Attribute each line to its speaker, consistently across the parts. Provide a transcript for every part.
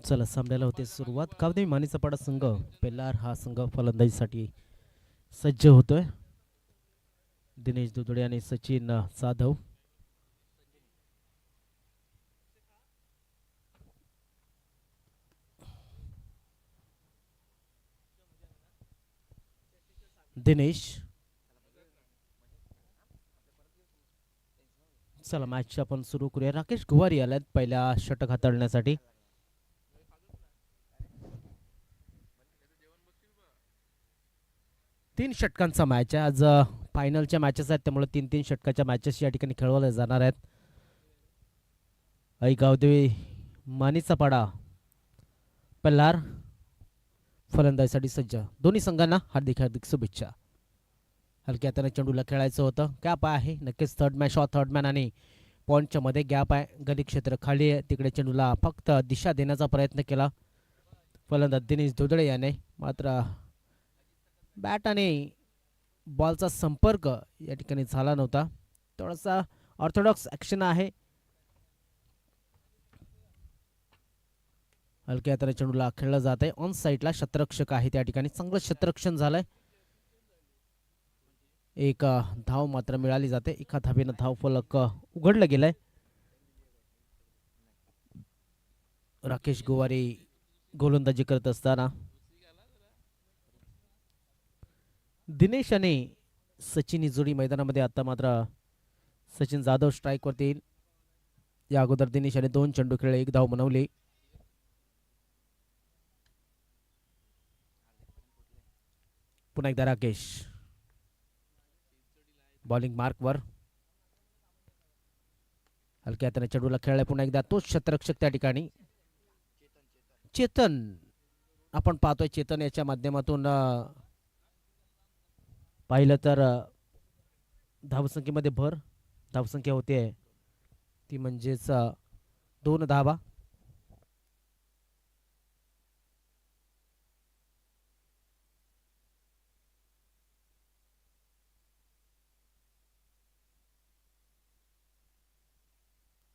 Speaker 1: चला सामन्याला होते सुरुवात. कावदेवी मानेचा पाडा संघ पेल्लार हा संघ फलंदाजीसाठी सज्ज होतोय. दिनेश दुधडे आणि सचिन जाधव. दिनेश, चला मॅच आपण सुरू करूया. राकेश गुवारी आल्यात पहिल्या षटक हाताळण्यासाठी. तीन षटकांचा मॅच आहे आज. फायनलच्या मॅचेस आहेत त्यामुळे तीन तीन षटकाच्या मॅचेस या ठिकाणी खेळवल्या जाणार आहेत. आई गावदेवी मानेचा पाडा पेल्लार फलंदाजीसाठी सज्ज. दोन्ही संघांना हार्दिक हार्दिक शुभेच्छा. हलक्या हाताने चेंडूला खेळायचं होतं. गॅप आहे नक्कीच. Third man shot, third man आणि पॉईंटच्या मध्ये गॅप आहे. गली क्षेत्र खाली आहे. तिकडे चेंडूला फक्त दिशा देण्याचा प्रयत्न केला फलंदाज दिनेश दुधडे याने. मात्र बॅट आणि बॉलचा संपर्क या ठिकाणी झाला नव्हता. थोडासा ऑर्थोडॉक्स ॲक्शन आहे. हलक्या हाताने चेंडूला खेळलं जात आहे. ऑन साईडला क्षेत्ररक्षक आहे त्या ठिकाणी. चांगलं क्षेत्ररक्षण झालंय. एक धाव मात्र मिळाली जाते. एका धावेनं धाव फलक उघडलं गेलंय. राकेश गुवारी गोलंदाजी करत असताना दिनेश आणि सचिन ही जोडी मैदानामध्ये. आता मात्र सचिन जाधव स्ट्राईक वरती येईल. या अगोदर दिनेश याने 2 चेंडू खेळले, 1 धाव बनवली. पुन्हा एकदा राकेश बॉलिंग मार्कवर. हलक्या हाताने चेंडूला खेळलाय पुन्हा एकदा. तोच क्षेत्ररक्षक त्या ठिकाणी चेतन. आपण पाहतोय चेतन याच्या माध्यमातून पाहिलं तर धावसंख्येमध्ये भर. धावसंख्या होते ती म्हणजेच 2 धावा.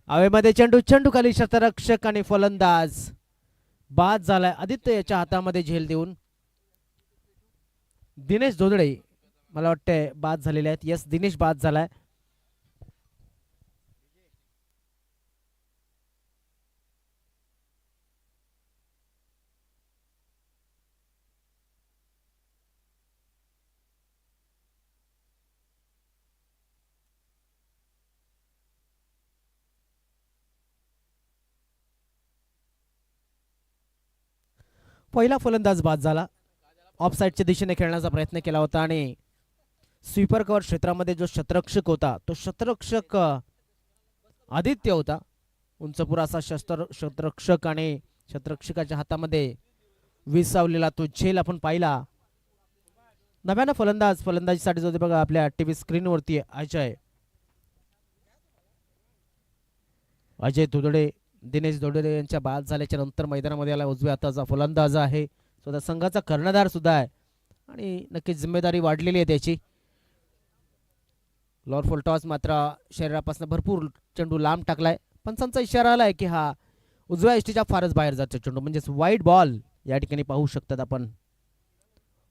Speaker 1: हवेमध्ये चेंडू, चेंडू खाली क्षेत्ररक्षक आणि फलंदाज बाद झालाय. आदित्य याच्या हातामध्ये झेल देऊन दिनेश दोदडे मला वाटतंय बाद झालेले आहेत. यस, दिनेश बाद झालाय. पहिला फलंदाज बाद झाला. ऑफ साईडच्या दिशेने खेळण्याचा प्रयत्न केला होता आणि स्वीपर कव्हर क्षेत्रामध्ये जो क्षेत्ररक्षक होता तो क्षेत्ररक्षक आदित्य होता. उंचपुरा असा क्षेत्ररक्षक आणि क्षेत्ररक्षकाच्या हातामध्ये विसावलेला तो झेल आपण पाहिला. नव्यानं फलंदाजीसाठी जो बघा आपल्या टीव्ही स्क्रीनवरती अजय दुधडे, दिनेश दोडरे यांच्या बाद झाल्याच्या नंतर मैदानामध्ये आला. उजव्या हाताचा फलंदाज आहे, स्वतः संघाचा कर्णधार सुद्धा आहे आणि नक्कीच जिम्मेदारी वाढलेली आहे त्याची. लॉर फुलटॉस मात्र शरीरापासून भरपूर चेंडू लांब टाकलाय. पंचांचा इशारा आलाय की हा उजव्या एसटीच्या फारच बाहेर जातो चेंडू, म्हणजेच वाईड बॉल या ठिकाणी पाहू शकतात आपण.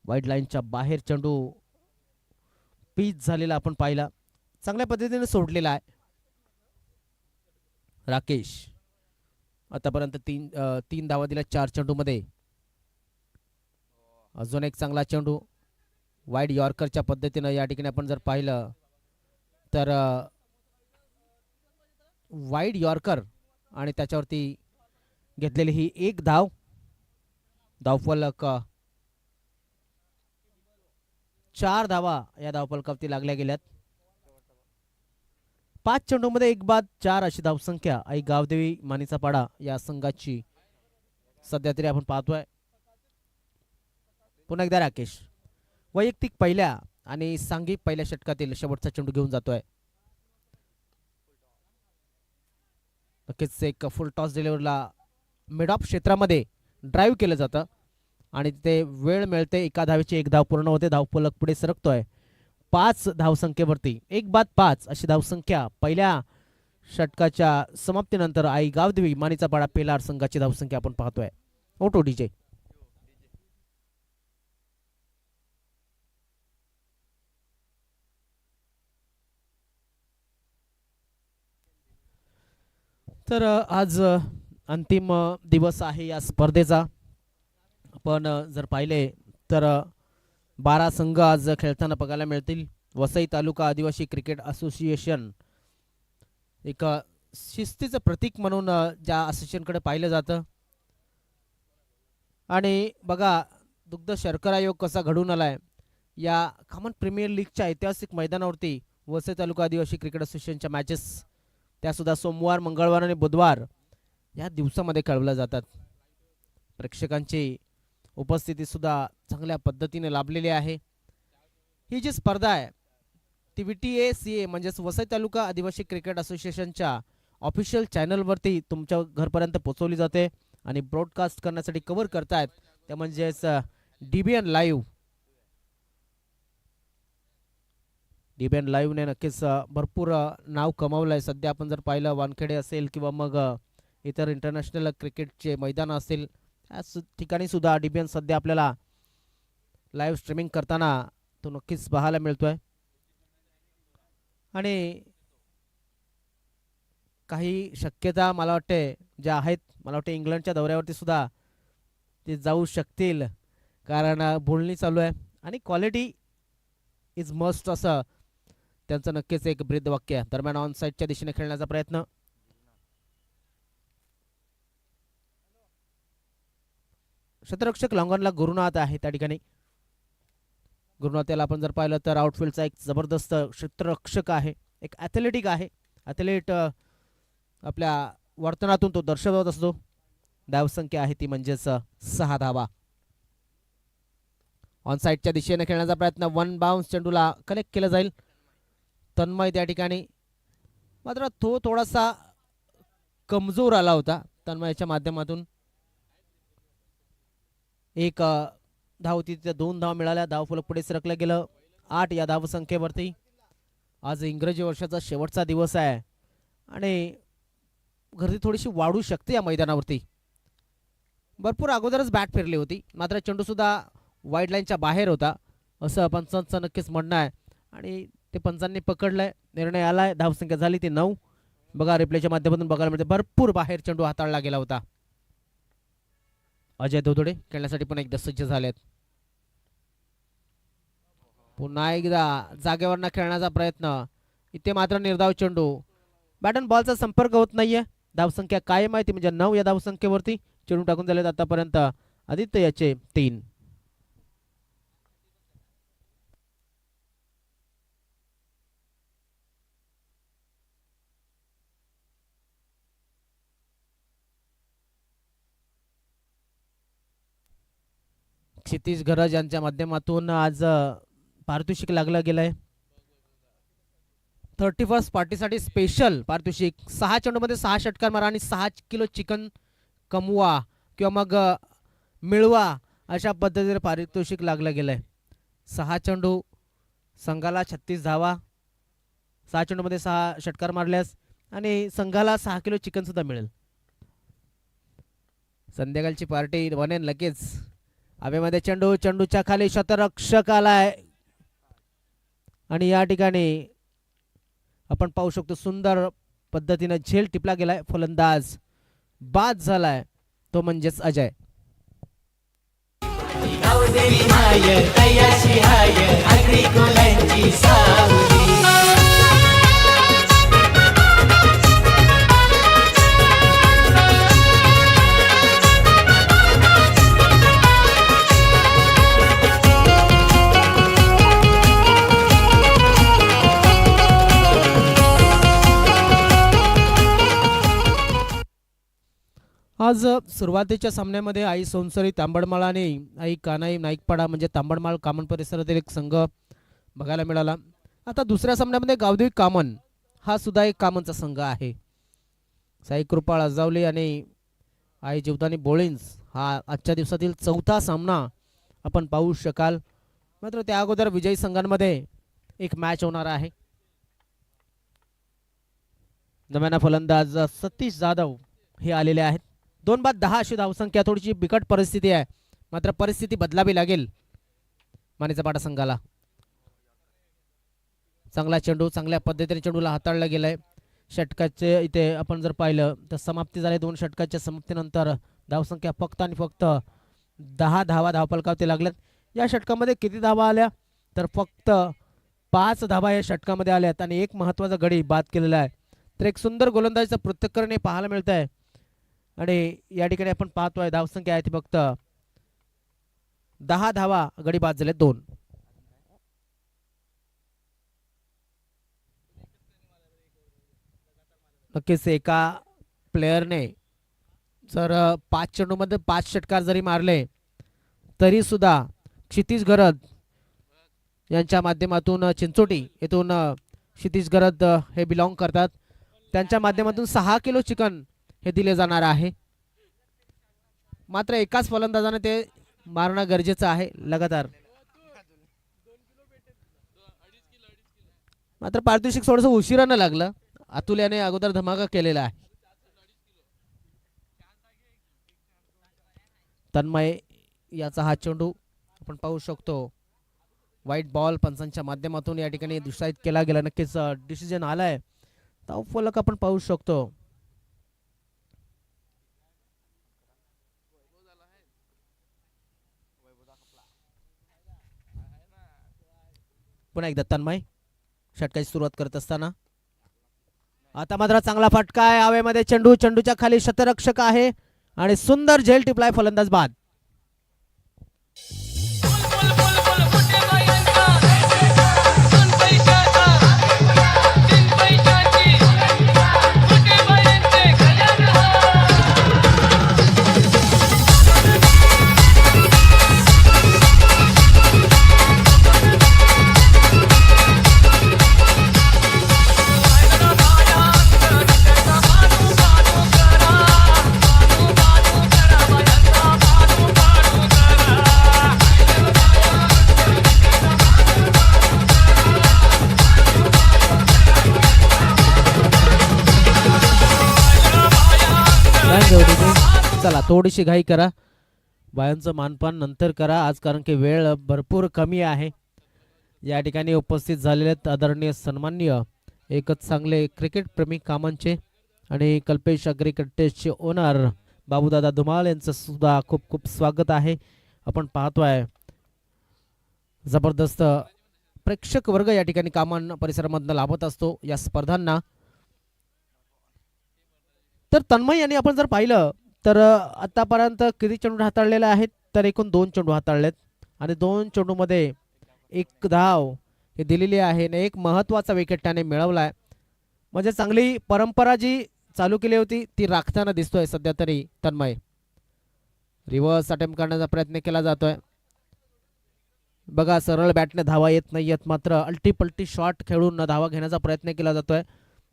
Speaker 1: वाईड लाईनच्या बाहेर चेंडू पीच झालेला आपण पाहिला. चांगल्या पद्धतीने सोडलेला आहे. राकेश आतापर्यंत तीन धावा दिल्या 4 चेंडू मध्ये. अजून एक चांगला चेंडू वाईड यॉर्करच्या पद्धतीनं या ठिकाणी आपण जर पाहिलं तर वाईड यॉर्कर आणि त्याच्यावरती घेतलेली ही 1 धाव. धावफलक 4 धावा या धावफलकावरती लागल्या गेल्यात. 5 चेंडूमध्ये 1 बाद 4 अशी धावसंख्या आई गावदेवी मानेचा पाडा या संघाची सध्या तरी आपण पाहतोय. पुन्हा एकदा राकेश वैयक्तिक पहिल्या आणि सांघिक पहिल्या षटकातील शेवटचा चेंडू घेऊन जातोय. नक्कीच एक फुल टॉस डिलिव्हरला मिड ऑफ क्षेत्रामध्ये ड्राईव्ह केलं जातं आणि ते वेळ मिळते. एका धावेची 1 धाव पूर्ण होते. धावफलक पुढे सरकतोय 5 धावसंख्येवरती. 1 बाद 5 अशी धावसंख्या पहिल्या षटकाच्या समाप्तीनंतर आई गावदेवी मानीचा पाडा पेलार संघाची धावसंख्या आपण पाहतोय. ओटो डीजे. तर आज अंतिम दिवस आहे या स्पर्धेचा. पण जर पाहिले तर 12 संघ आज खेळताना बघायला मिळतील. वसई तालुका आदिवासी क्रिकेट असोसिएशन एक शिस्तीचं प्रतीक म्हणून ज्या असोसिएशनकडे पाहिलं जातं. आणि बघा दुग्ध शर्करा योग कसा घडून आलाय. या कॉमन प्रीमियर लीगच्या ऐतिहासिक मैदानावरती वसई तालुका आदिवासी क्रिकेट असोसिएशनच्या मॅचेस त्यासुद्धा सोमवार, मंगळवार आणि बुधवार या दिवसामध्ये खेळवल्या जातात. प्रेक्षकांची उपस्थिती सुद्धा चांगल्या पद्धतीने लाभलेली आहे. ही जी स्पर्धा आहे ती VTACA म्हणजेच वसई तालुका आदिवासी क्रिकेट असोसिएशनच्या ऑफिशियल चॅनलवरती तुमच्या घरपर्यंत पोहोचवली जाते आणि ब्रॉडकास्ट करण्यासाठी कव्हर करतायत ते म्हणजेच DBN लाईव्ह. DBN लाईव्हने नक्कीच भरपूर नाव कमावलं आहे. सध्या आपण जर पाहिलं वानखेडे असेल किंवा मग इतर इंटरनॅशनल क्रिकेटचे मैदान असेल त्या ठिकाणी सुद्धा DBN सध्या आपल्याला लाईव्ह स्ट्रीमिंग करताना तो नक्कीच पाहायला मिळतोय. आणि काही शक्यता मला वाटते ज्या आहेत, मला वाटते इंग्लंडच्या दौऱ्यावरती सुद्धा ते जाऊ शकतील कारण बोलणी चालू आहे आणि क्वालिटी इज मस्ट असं त्यांचं नक्कीच एक ब्रीद वाक्य आहे. दरम्यान ऑन साईडच्या दिशेने खेळण्याचा प्रयत्न. क्षेत्ररक्षक लॉंगॉनला गुरुनाथ आहे त्या ठिकाणी. गुरुनाथ याला आपण जर पाहिलं तर आउटफील्डचा एक जबरदस्त क्षेत्ररक्षक आहे, एक ॲथलेटिक आहे. ॲथलेट आपल्या वर्तनातून तो दर्शवत असतो. धावसंख्या आहे ती म्हणजेच 6 धावा. ऑन साईडच्या दिशेने खेळण्याचा प्रयत्न. वन बाउन्स चेंडूला कनेक्ट केलं जाईल. तन्मय त्या ठिकाणी मात्र तो थोडासा कमजोर आला होता. तन्मयच्या माध्यमातून एक धाव होती, तिथे 2 धाव मिळाल्या. धावफलक पुढे सरकलं गेलं 8 या धावसंख्येवरती. आज इंग्रजी वर्षाचा शेवटचा दिवस आहे आणि गर्दी थोडीशी वाढू शकते या मैदानावरती. भरपूर अगोदरच बॅट फिरली होती मात्र चेंडू सुद्धा वाईड लाईनच्या बाहेर होता असं पंचांचं नक्कीच म्हणणं आहे आणि ते पंचांनी पकडलंय. निर्णय आलाय. धावसंख्या झाली ती 9. बघा रिप्लेच्या माध्यमातून बघायला मिळते भरपूर बाहेर चेंडू हाताळला गेला होता. अजय धोदोडे खेळण्यासाठी पण एकदा सज्ज झालेत. पुन्हा एकदा जागेवरनं खेळण्याचा प्रयत्न. इथे मात्र निर्धाव चेंडू. बॅट अँड बॉलचा संपर्क होत नाहीये. धावसंख्या कायम आहे ती म्हणजे 9 या धावसंख्येवरती. चेंडू टाकून झालेत आतापर्यंत आदित्य याचे 3. क्षितिज गरज यांच्या माध्यमातून आज पारितोषिक लागलं गेलंय. 31st पार्टीसाठी स्पेशल पारितोषिक. 6 चेंडूमध्ये 6 षटकार मारा आणि 6 किलो चिकन कमवा किंवा मग मिळवा अशा पद्धतीने पारितोषिक लागलं गेलंय. 6 चेंडू संघाला 36 धावा. 6 चेंडूमध्ये 6 षटकार मारल्यास आणि संघाला 6 किलो चिकन सुद्धा मिळेल. संध्याकाळची पार्टी बनेल लगेच. हवेमध्ये चेंडू. चेंडूच्या खाली शतरक्षक आलाय आणि या ठिकाणी आपण पाहू शकतो सुंदर पद्धतीने झेल टिपला गेलाय. फलंदाज बाद झालाय तो म्हणजेच अजय. आज सुरुवातीच्या सामन्यामध्ये आई सोनसरी तांबडमाळ आणि आई कानाई नाईकपाडा म्हणजे तांबडमाळ कामन परिसरातील एक संघ बघायला मिळाला. आता दुसऱ्या सामन्यामध्ये गावदेवी कामन हा सुद्धा एक कामनचा संघ आहे. साई कृपाळ अजावली आणि आई जीवदानी बोळिंज हा आजच्या दिवसातील 4था सामना आपण पाहू शकाल. मात्र त्या अगोदर विजयी संघांमध्ये एक मॅच होणार आहे. नव्यानं फलंदाज सतीश जाधव हे आलेले आहेत. 2 बाद 10 अशी धावसंख्या. थोडीशी बिकट परिस्थिती आहे, मात्र परिस्थिती बदलावी लागेल मानेचा पाडा संघाला. चांगला चेंडू, चांगल्या पद्धतीने चेंडूला हाताळला गेलाय. षटकाचे इथे आपण जर पाहिलं तर समाप्ती झाली. 2 षटकाच्या समाप्तीनंतर धावसंख्या फक्त आणि फक्त 10 धावा धावफलकावरती लागल्यात. या षटकामध्ये किती धावा आल्या तर फक्त 5 धावा या षटकामध्ये आल्यात आणि एक महत्त्वाचा गडी बाद केलेला आहे. तर एक सुंदर गोलंदाजीचं पृथक्करण हे पाहायला मिळत आहे आणि या ठिकाणी आपण पाहतोय धावसंख्या आहे ती फक्त 10 धावा, गडी बाद झाले 2. नक्कीच एका प्लेयरने जर 5 चेंडूमध्ये 5 षटकार जरी मारले तरी सुद्धा क्षितिज गरद यांच्या माध्यमातून चिंचोटी येथून क्षितिज गरद हे बिलॉंग करतात. त्यांच्या माध्यमातून 6 किलो चिकन हे दिले जाणार आहे. मात्र एकाच फलंदाजाने ते मारणं गरजेचं आहे लगातार. मात्र पारितोषिक थोडंसं उशिरानं लागलं. अतुल याने अगोदर धमाका केलेला आहे. तन्मय याचा हा चेंडू आपण पाहू शकतो. व्हाईट बॉल पंचांच्या माध्यमातून या ठिकाणी दुष्साहित केला गेला. नक्कीच डिसिजन आलाय. धावफलक आपण पाहू शकतो. पुन्हा एकदा तन्मय षटकाची सुरुवात करत असताना आता मात्र चांगला फटका आहे हवेमध्ये. चेंडू, चेंडूच्या खाली शतरक्षक आहे आणि सुंदर झेल टिपलाय. फलंदाज बाद. चला थोडीशी घाई करा. बायांचं मानपान नंतर करा आज, कारण की वेळ भरपूर कमी आहे. या ठिकाणी उपस्थित झालेले आदरणीय सन्माननीय एकच चांगले क्रिकेट प्रेमी कामांचे आणि कल्पेश ॲग्रिकल्चरचे ओनर बाबूदादा धुमाळ यांचं सुद्धा खूप खूप स्वागत आहे. आपण पाहतोय जबरदस्त प्रेक्षक वर्ग या ठिकाणी कामान परिसरामधनं लाभत असतो या स्पर्धांना. तर तन्मय यांनी आपण जर पाहिलं तर आतापर्यंत किती चेंडू हाताळलेले आहेत तर एकूण 2 चेंडू हाताळलेत आणि 2 चेंडूमध्ये 1 धाव हे दिलेली आहे आणि एक महत्त्वाचा विकेट त्याने मिळवलाय. म्हणजे चांगली परंपरा जी चालू केली होती ती राखताना दिसतोय सध्या तरी तन्मय. रिव्हर्स अटेम्प्ट करण्याचा प्रयत्न केला जातोय. बघा सरळ बॅटने धावा येत नाहीयेत, मात्र अल्टीपल्टी शॉट खेळून धावा घेण्याचा प्रयत्न केला जातोय.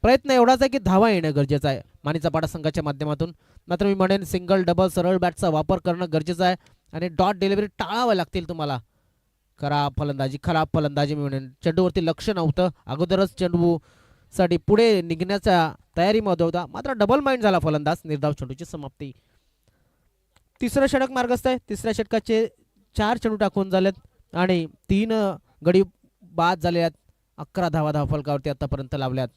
Speaker 1: प्रयत्न एवढाच आहे की धावा येणं गरजेचं आहे मानेचा पाडा संघाच्या माध्यमातून. मात्र मी म्हणेन सिंगल डबल सरळ बॅटचा वापर करणं गरजेचं आहे आणि डॉट डिलिव्हरी टाळावं लागतील तुम्हाला. खराब फलंदाजी मी म्हणेन. चेंडूवरती लक्ष नव्हतं, अगोदरच चेंडू साठी पुढे निघण्याच्या तयारीमध्ये होता, मात्र डबल माइंड झाला फलंदाज. निर्धाव चेंडूची समाप्ती. तिसरं षटक मार्गस्थ आहे. तिसऱ्या षटकाचे 4 चेंडू टाकून झालेत आणि 3 गडी बाद झाले आहेत. 11 धावा धावफलकावरती आतापर्यंत लावल्यात.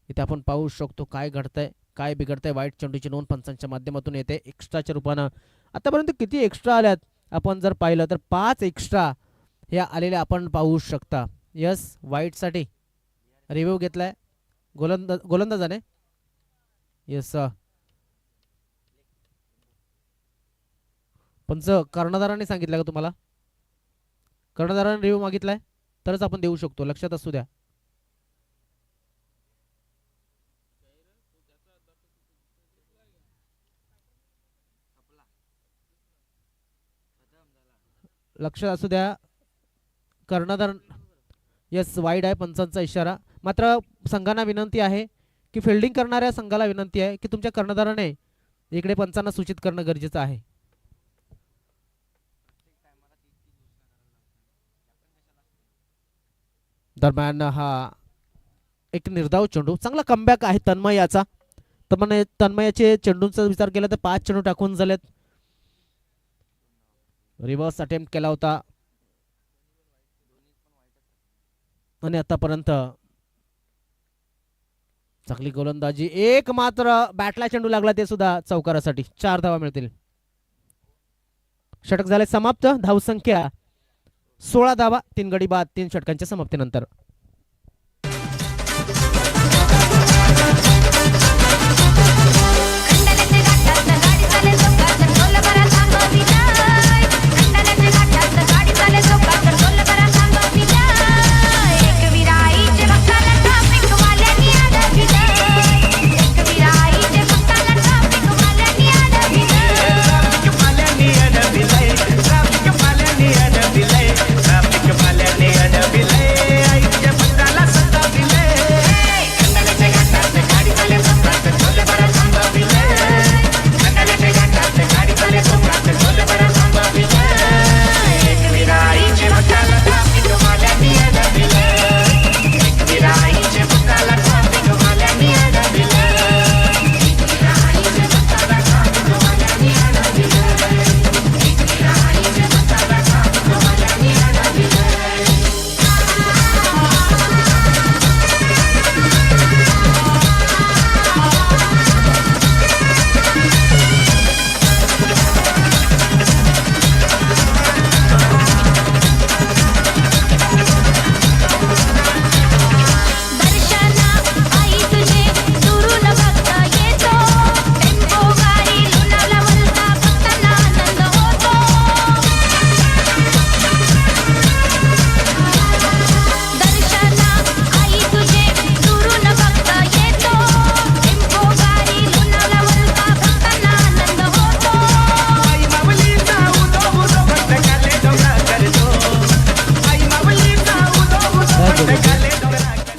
Speaker 1: इथे आपण पाहू शकतो काय घडतंय, काय बिघडतंय. वाईट चेंडूची नोंद पंचांच्या माध्यमातून येते. एक्स्ट्राच्या रूपानं आतापर्यंत किती एक्स्ट्रा आल्यात आपण जर पाहिलं तर 5 एक्स्ट्रा हे आलेले आपण पाहू शकता. यस, वाईटसाठी रिव्ह्यू घेतलाय गोलंदाजाने. यस, पंच कर्णधाराने सांगितलं का तुम्हाला? कर्णधाराने रिव्ह्यू मागितलाय तरच आपण देऊ शकतो, लक्षात असू द्या. लक्षात असू द्या. कर्णधार यस, वाईड आहे पंचांचा इशारा. मात्र संघांना विनंती आहे की फिल्डिंग करणाऱ्या संघाला विनंती आहे की तुमच्या कर्णधाराने इकडे पंचांना सूचित करणं गरजेचं आहे. दरम्यान हा एक निर्धाव चेंडू, चांगला कमबॅक आहे तन्मयाचा. तन्मयाचे चेंडूंचा विचार केला तर 5 चेंडू टाकून झालेत. रिव्हर्स अटेम्प्ट केला होता आणि आतापर्यंत चांगली गोलंदाजी. एक मात्र बॅटला चेंडू लागला, ते सुद्धा चौकारासाठी. 4 धावा मिळतील. षटक झाले समाप्त. धावसंख्या 16 धावा, 3 गडी बाद 3 षटकांच्या समाप्तीनंतर.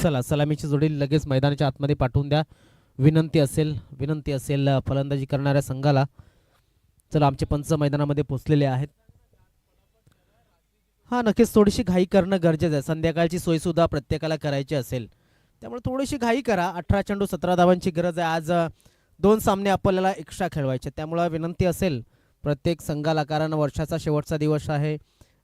Speaker 1: चला, सलामीची जोडी लगेच मैदानाच्या आतमध्ये पाठवून द्या. विनंती असेल फलंदाजी करणाऱ्या संघाला. चला, आमचे पंच मैदानामध्ये पोहोचलेले आहेत. हा, नक्कीच थोडीशी घाई करणं गरजेचं आहे. संध्याकाळची सोय सुद्धा प्रत्येकाला करायची असेल, त्यामुळे थोडीशी घाई करा. 18 चेंडू 17 धावांची गरज आहे. आज 2 सामने आपल्याला एक्स्ट्रा खेळवायचे, त्यामुळे विनंती असेल प्रत्येक संघाला, कारण वर्षाचा शेवटचा दिवस आहे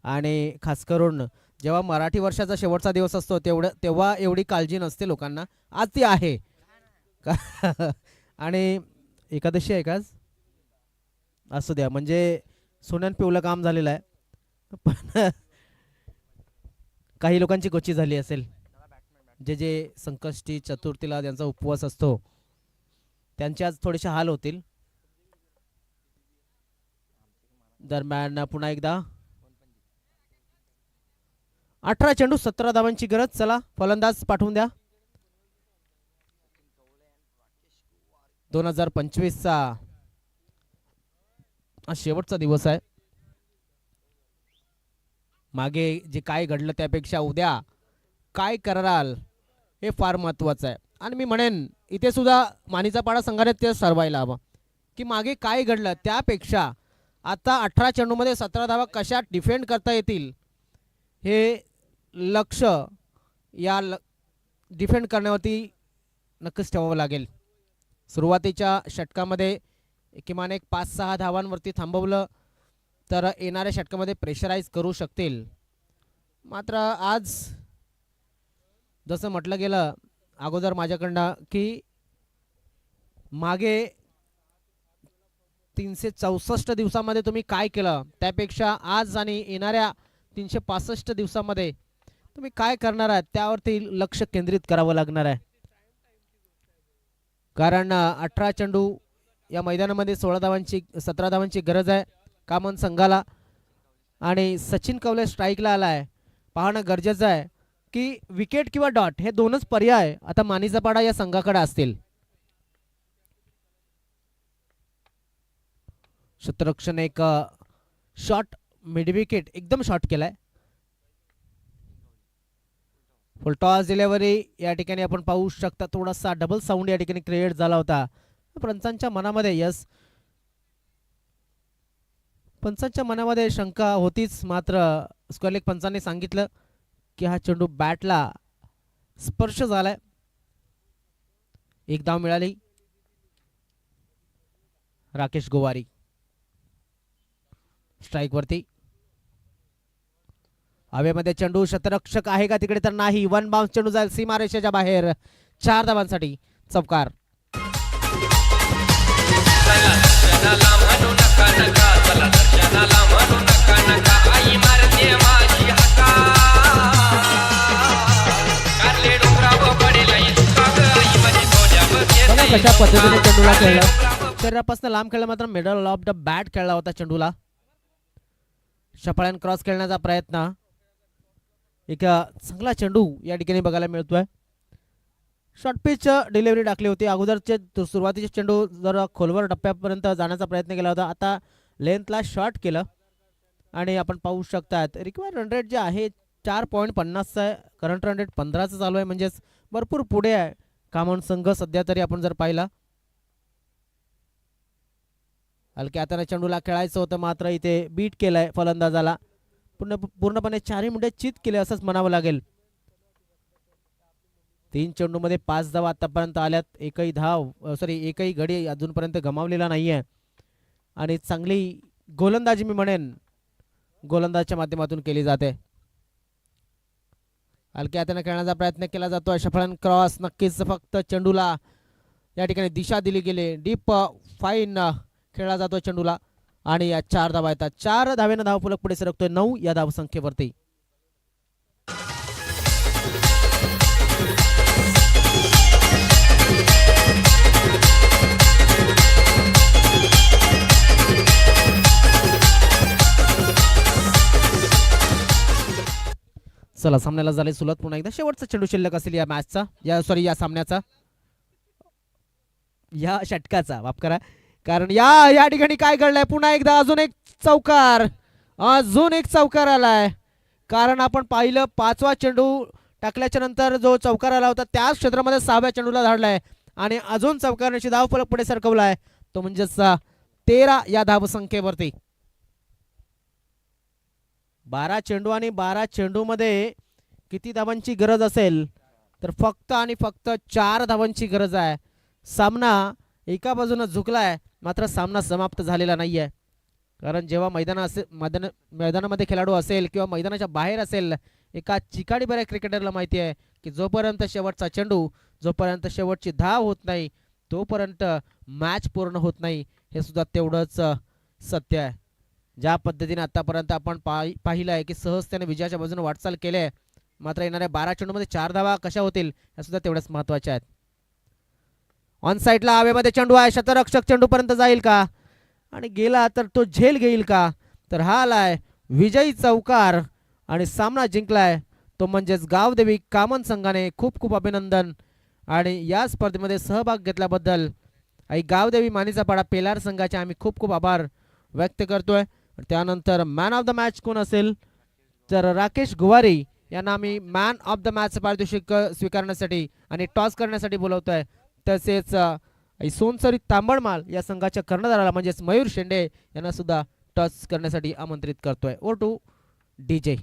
Speaker 1: आणि खास करून जेव्हा मराठी वर्षाचा शेवटचा दिवस असतो तेव्हा एवढी काळजी नसते लोकांना. आज ती आहे आणि एकादशी आहे का आज? असू द्या, म्हणजे सोन्यान पिवलं काम झालेलं आहे. पण काही लोकांची गोची झाली असेल. जे संकष्टी चतुर्थीला ज्यांचा उपवास असतो त्यांचे आज थोडेसे हाल होतील. दरम्यान पुन्हा एकदा 18 चेंडू 17 धावांची गरज. चला, फलंदाज पाठवून द्या. 2025चा हा शेवटचा दिवस आहे. मागे जे काय घडलं त्यापेक्षा उद्या काय कराल हे फार महत्त्वाचं आहे. आणि मी म्हणेन इथे सुद्धा मानीचा पाडा संघाने ते ठरवायला हवं की मागे काय घडलं त्यापेक्षा आता 18 चेंडूमध्ये 17 धावा कशा डिफेंड करता येतील हे लक्ष या डिफेंड करण्यावरती नक्कीच ठेवावं लागेल. सुरुवातीच्या षटकामध्ये किमान एक 5-6 धावांवरती थांबवलं तर येणाऱ्या षटकामध्ये प्रेशराईज करू शकतील. मात्र आज जसं म्हटलं गेलं अगोदर माझ्याकडनं की मागे 364 दिवसामध्ये तुम्ही काय केलं त्यापेक्षा आज आणि येणाऱ्या 365 दिवसामध्ये तुम्ही काय करणार आहात त्यावरती लक्ष केंद्रित करावं लागणार आहे. कारण 18 चेंडू या मैदानामध्ये 17 धावांची गरज आहे कामन संघाला. आणि सचिन कवले स्ट्राईकला आलाय, पाहणं गरजेचं आहे की विकेट किंवा डॉट हे दोनच पर्याय आता मानीचा पाडा या संघाकडे असतील. क्षेत्ररक्षण एक शॉट मिड विकेट एकदम शॉट केलाय. फुल टॉस डिलिव्हरी या ठिकाणी आपण पाहू शकता. थोडासा डबल साऊंड या ठिकाणी क्रिएट झाला होता पंचांच्या मनामध्ये. यस, पंचांच्या मनामध्ये शंका होतीच, मात्र स्क्वेअर लेग पंचांनी सांगितलं की हा चेंडू बॅटला स्पर्श झालाय एक धाव मिळाली राकेश गोवारी स्ट्राइक वरती. हवेमध्ये चेंडू शतरक्षक आहे का तिकडे तर नाही. वन बाउन्स चेंडू जाईल सीमारेषेच्या बाहेर. 4 धावांसाठी चौकार. कशा पद्धतीने चेंडूला खेळलं. शरीरापासून लांब खेळलं मात्र मिडल ऑफ द बॅट खेळला होता चेंडूला. शपाळ्यान क्रॉस खेळण्याचा प्रयत्न. एक चांगला चेंडू या ठिकाणी बघायला मिळतोय. शॉर्ट पिच डिलिव्हरी टाकली होती. अगोदरचे सुरुवातीचे चेंडू जर खोलवर टप्प्यापर्यंत जाण्याचा प्रयत्न केला होता. आता लेंथला शॉर्ट केलं आणि आपण पाहू शकतात रिक्वायर्ड रन रेट जे आहे 4.50 आहे. करंट रन रेट 15चा चालू आहे. म्हणजेच भरपूर पुढे आहे कामन संघ सध्या तरी आपण जर पाहिला. हलक्या हाताने चेंडूला खेळायचं होतं मात्र इथे बीट केलंय फलंदाजाला. पूर्णपणे 4 मुंडे चित केले असंच म्हणावं लागेल. 3 चेंडूमध्ये 5 धावा आतापर्यंत आल्यात. एकही गडी अजूनपर्यंत गमावलेला नाहीये आणि चांगली गोलंदाजी मी म्हणेन गोलंदाजच्या माध्यमातून केली जाते. हलक्या हाताने खेळण्याचा प्रयत्न केला जातो. शफळन क्रॉस नक्कीच फक्त चेंडूला या ठिकाणी दिशा दिली गेली. डीप फाईन खेळला जातो चेंडूला आणि या 4 धावा येतात. 4 धावेनं धावफलक पुढे सरकतोय 9 या धावसंख्येवरती. चला सामन्याला झाले सुरुवात. पुन्हा एकदा शेवटचा चेंडू शिल्लक असेल या मॅचचा या सामन्याचा या षटकाचा माफ करा. कारण या ठिकाणी काय घडलंय पुन्हा एकदा अजून एक चौकार आलाय. कारण आपण पाहिलं 5वा चेंडू टाकल्याच्या नंतर जो चौकार आला होता त्याच क्षेत्रामध्ये 6व्या चेंडूला धाडलाय आणि अजून चौकारण्याची धावफलक पुढे सरकवलाय. तो म्हणजेच 13 या धावसंख्येवरती. 12 चेंडू आणि 12 चेंडू मध्ये किती धावांची गरज असेल तर फक्त आणि फक्त 4 धावांची गरज आहे. सामना एका बाजूने झुकलाय मात्र सामना समाप्त झालेला नाहीये. कारण जेव्हा मैदानामध्ये खेळाडू असेल किंवा मैदानाच्या बाहेर असेल एका चिकाडी बऱ्या क्रिकेटरला माहिती आहे की जोपर्यंत शेवटचा चेंडू जोपर्यंत शेवटची धाव होत नाही तोपर्यंत मॅच पूर्ण होत नाही. हे सुद्धा तेवढंच सत्य आहे. ज्या पद्धतीने आतापर्यंत आपण पाहिलं आहे की सहजतेने विजयाच्या बाजूने वाटचाल केली आहे मात्र येणाऱ्या 12 चेंडूमध्ये 4 धावा कशा होतील या सुद्धा तेवढ्याच महत्त्वाच्या आहेत. ऑन साईडला हवेमध्ये चेंडू आहे. शतरक्षक चेंडूपर्यंत जाईल का आणि गेला तर तो झेल घेईल का. तर हा आलाय विजयी चौकार आणि सामना जिंकलाय तो म्हणजेच गावदेवी कामन संघाने. खूप खूप अभिनंदन आणि या स्पर्धेमध्ये सहभाग घेतल्याबद्दल आई गावदेवी मानिचापाडा पेलार संघाचे आम्ही खूप खूप आभार व्यक्त करतोय. त्यानंतर मॅन ऑफ द मॅच कोण असेल तर राकेश गुवारी यांना आम्ही मॅन ऑफ द मॅच पारितोषिक स्वीकारण्यासाठी आणि टॉस करण्यासाठी बोलवतोय. तसेच सोनसरी तांबडमाल या संघाच्या कर्णधाराला म्हणजेच मयूर शेंडे यांना सुद्धा टॉस करण्यासाठी आमंत्रित करतोय. ओ टू डीजे.